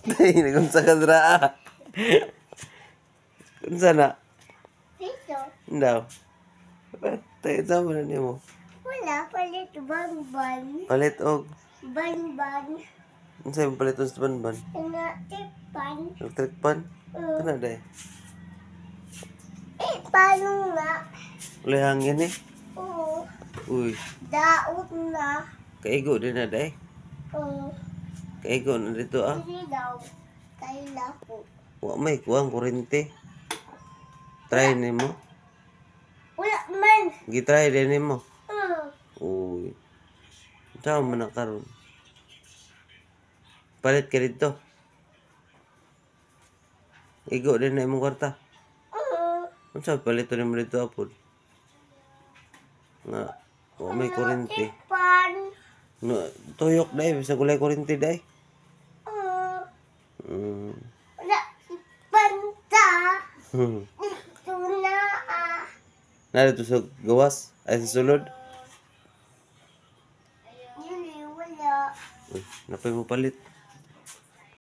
Day, nagunsa ka dra. Kunsa na? Dito. Ndaw. Tayo sama na nimo. Wala, palit ban-ban. Palit og. Ban-ban. Unsa yung palit og sa banban? Tipan. Electric pan? Kana day. Paano nga? Ulay hangin eh. Oo. Uy, Daot na. kaigo din na day. Oo. Kaigo na dito ah. Hindi daw. Kaila ko. Wa may kuwang kurente. Try nimo. Wala man. Gitry din nimo. Oo. Uy. Saan man na karon? Palit ka dito. Igo din na imong kwarta. Oo. Unsa palito nimo dito apod? Nga, wa may kurente. Tipan. No, tuyok day bisa kulay kurente day. Oo. Mm. Wala. Panta. Hmm. Ito na ah. Narito sa gawas ay sa sulod. Yun eh, wala. Uy, napay mo palit.